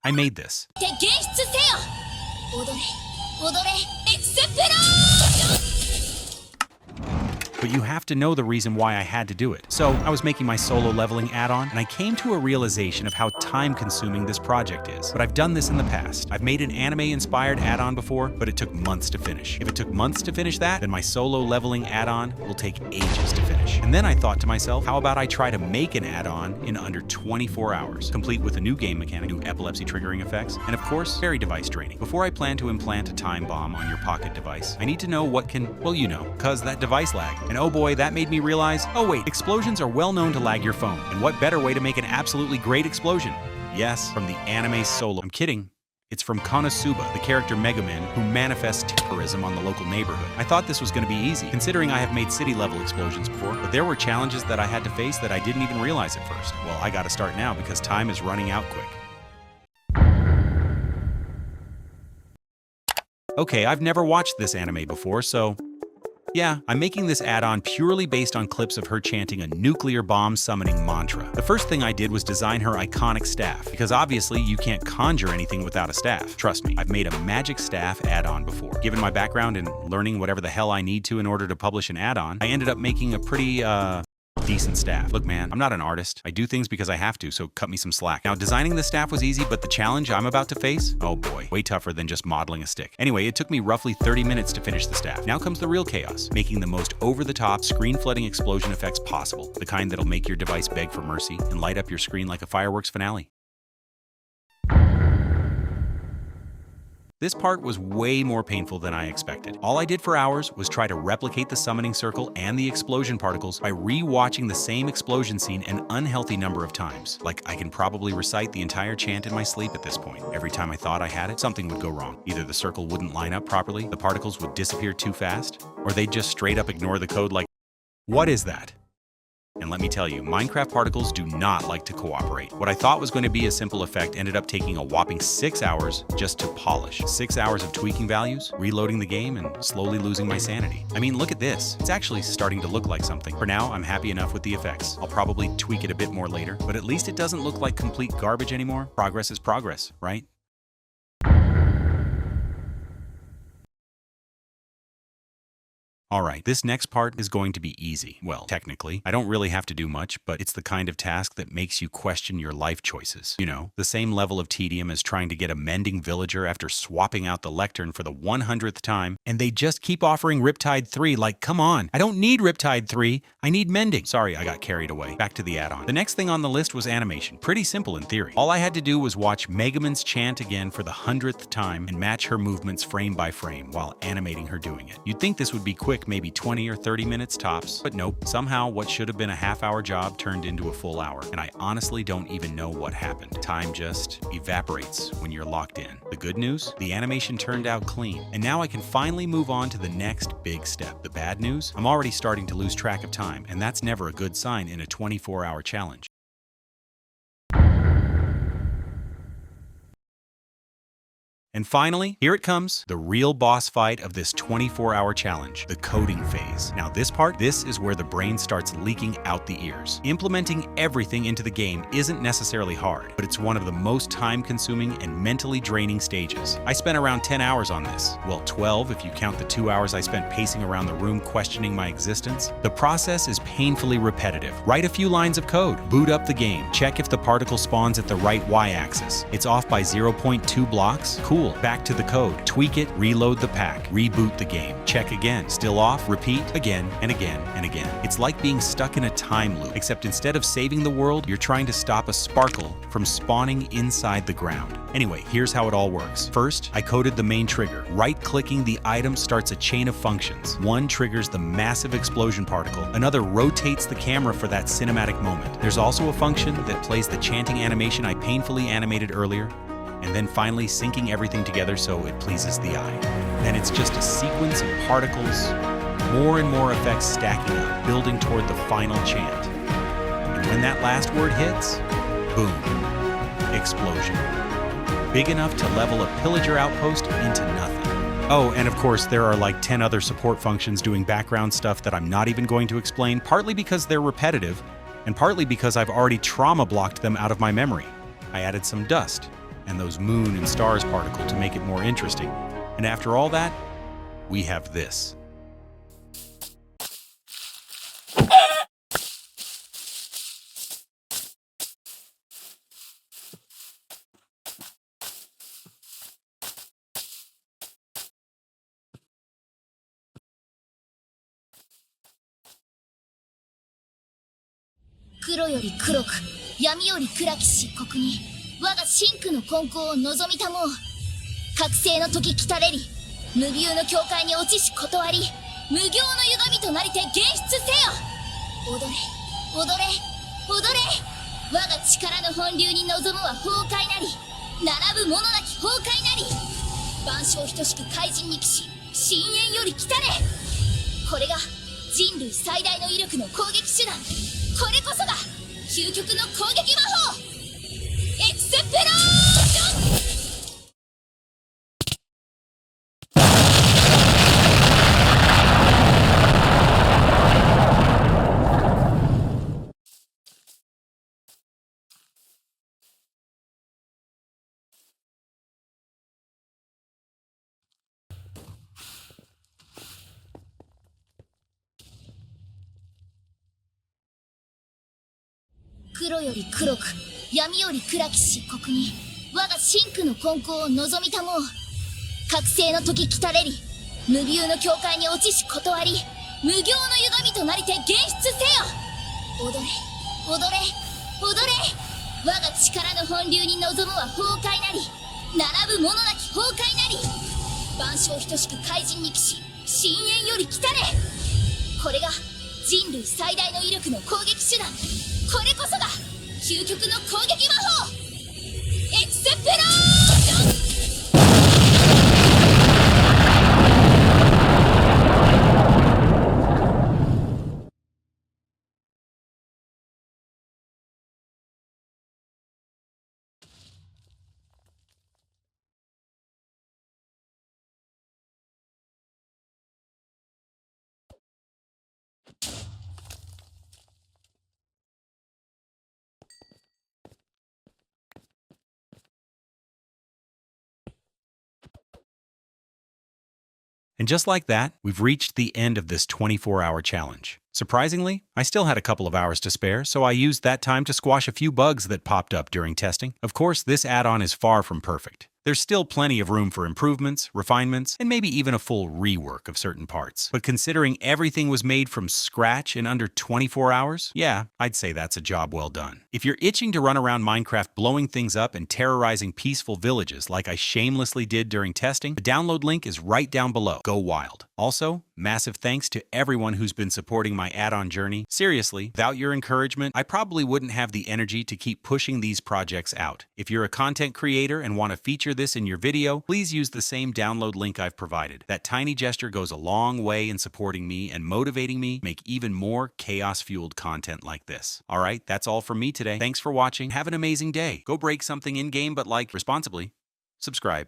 I made this. て現出せよ踊れ踊れエクスプローション But you have to know the reason why I had to do it. So I was making my solo leveling add-on, and I came to a realization of how time-consuming this project is. But I've done this in the past. I've made an anime-inspired add-on before, but it took months to finish. If it took months to finish that, then my solo leveling add-on will take ages to finish. And then I thought to myself, how about I try to make an add-on in under 24 hours, complete with a new game mechanic, new epilepsy triggering effects, and of course, very device draining. Before I plan to implant a time bomb on your pocket device, I need to know what can, well, you know, cause that device lag. And oh boy, that made me realize, oh wait, explosions are well known to lag your phone. And what better way to make an absolutely great explosion? Yes, from the anime solo. I'm kidding. It's from Konosuba, the character Megaman, who manifests terrorism on the local neighborhood. I thought this was going to be easy, considering I have made city-level explosions before, but there were challenges that I had to face that I didn't even realize at first. Well, I gotta start now because time is running out quick. Okay, I've never watched this anime before, so yeah, I'm making this add-on purely based on clips of her chanting a nuclear bomb summoning mantra. The first thing I did was design her iconic staff, because obviously you can't conjure anything without a staff. Trust me, I've made a magic staff add-on before. Given my background in learning whatever the hell I need to in order to publish an add-on, I ended up making a pretty, decent staff. Look man, I'm not an artist. I do things because I have to, so cut me some slack. Now, designing the staff was easy, but the challenge I'm about to face? Oh boy, way tougher than just modeling a stick. Anyway, it took me roughly 30 minutes to finish the staff. Now comes the real chaos, making the most over-the-top, screen-flooding explosion effects possible, the kind that'll make your device beg for mercy and light up your screen like a fireworks finale. This part was way more painful than I expected. All I did for hours was try to replicate the summoning circle and the explosion particles by re-watching the same explosion scene an unhealthy number of times. Like, I can probably recite the entire chant in my sleep at this point. Every time I thought I had it, something would go wrong. Either the circle wouldn't line up properly, the particles would disappear too fast, or they'd just straight up ignore the code like, what is that? And let me tell you, Minecraft particles do not like to cooperate. What I thought was going to be a simple effect ended up taking a whopping 6 hours just to polish. 6 hours of tweaking values, reloading the game, and slowly losing my sanity. I mean, look at this. It's actually starting to look like something. For now, I'm happy enough with the effects. I'll probably tweak it a bit more later, but at least it doesn't look like complete garbage anymore. Progress is progress, right? Alright, this next part is going to be easy. Well, technically, I don't really have to do much, but it's the kind of task that makes you question your life choices. You know, the same level of tedium as trying to get a mending villager after swapping out the lectern for the 100th time, and they just keep offering Riptide 3 like, come on, I don't need Riptide 3, I need mending. Sorry, I got carried away. Back to the add-on. The next thing on the list was animation. Pretty simple in theory. All I had to do was watch Megaman's chant again for the 100th time and match her movements frame by frame while animating her doing it. You'd think this would be quick, maybe 20 or 30 minutes tops, but nope. Somehow what should have been a half-hour job turned into a full hour, and I honestly don't even know what happened. Time just evaporates when you're locked in. The good news? The animation turned out clean, and now I can finally move on to the next big step. The bad news? I'm already starting to lose track of time, and that's never a good sign in a 24-hour challenge. And finally, here it comes, the real boss fight of this 24-hour challenge, the coding phase. Now this is where the brain starts leaking out the ears. Implementing everything into the game isn't necessarily hard, but it's one of the most time-consuming and mentally draining stages. I spent around 10 hours on this. Well, 12 if you count the 2 hours I spent pacing around the room questioning my existence. The process is painfully repetitive. Write a few lines of code, boot up the game, check if the particle spawns at the right y-axis. It's off by 0.2 blocks? Cool. Back to the code, tweak it, reload the pack, reboot the game, check again, still off, repeat, again and again and again. It's like being stuck in a time loop, except instead of saving the world, you're trying to stop a sparkle from spawning inside the ground. Anyway, here's how it all works. First, I coded the main trigger. Right-clicking the item starts a chain of functions. One triggers the massive explosion particle. Another rotates the camera for that cinematic moment. There's also a function that plays the chanting animation I painfully animated earlier, and then finally syncing everything together so it pleases the eye. Then it's just a sequence of particles, more and more effects stacking up, building toward the final chant. And when that last word hits, boom, explosion. Big enough to level a pillager outpost into nothing. Oh, and of course there are like 10 other support functions doing background stuff that I'm not even going to explain, partly because they're repetitive, and partly because I've already trauma blocked them out of my memory. I added some dust, and those moon and stars particle to make it more interesting. And after all that, we have this.黒より黒く、闇より暗き漆黒に、我が真紅の根高を望みたもう。覚醒の時来たれり、無ビューの境界に落ちし断り、無行の歪みとなりて現出せよ。踊れ、踊れ、踊れ。我が力の本流に望むは崩壊なり、並ぶ者なき崩壊なり。万象等しく怪人に帰し、深淵より来たれ。これが人類最大の威力の攻撃手段。これこそが究極の攻撃魔法、エクスプローション。黒より黒く、闇より暗き漆黒に、我が真紅の根高を望みたもう。覚醒の時来たれり、無ビューの境界に落ちし断り、無行の歪みとなりて現出せよ。踊れ、踊れ、踊れ。我が力の本流に望むは崩壊なり、並ぶ者なき崩壊なり。万象等しく怪人に帰し、深淵より来たれ。これが人類最大の威力の攻撃手段。これこそが究極の攻撃魔法、エクスプローション。And just like that, we've reached the end of this 24-hour challenge. Surprisingly, I still had a couple of hours to spare, so I used that time to squash a few bugs that popped up during testing. Of course, this add-on is far from perfect. There's still plenty of room for improvements, refinements, and maybe even a full rework of certain parts. But considering everything was made from scratch in under 24 hours, yeah, I'd say that's a job well done. If you're itching to run around Minecraft blowing things up and terrorizing peaceful villages like I shamelessly did during testing, the download link is right down below. Go wild. Also, massive thanks to everyone who's been supporting my add-on journey. Seriously, without your encouragement, I probably wouldn't have the energy to keep pushing these projects out. If you're a content creator and want to feature this in your video, please use the same download link I've provided. That tiny gesture goes a long way in supporting me and motivating me to make even more chaos-fueled content like this. Alright, that's all from me today. Thanks for watching. Have an amazing day. Go break something in-game, but like responsibly. Subscribe.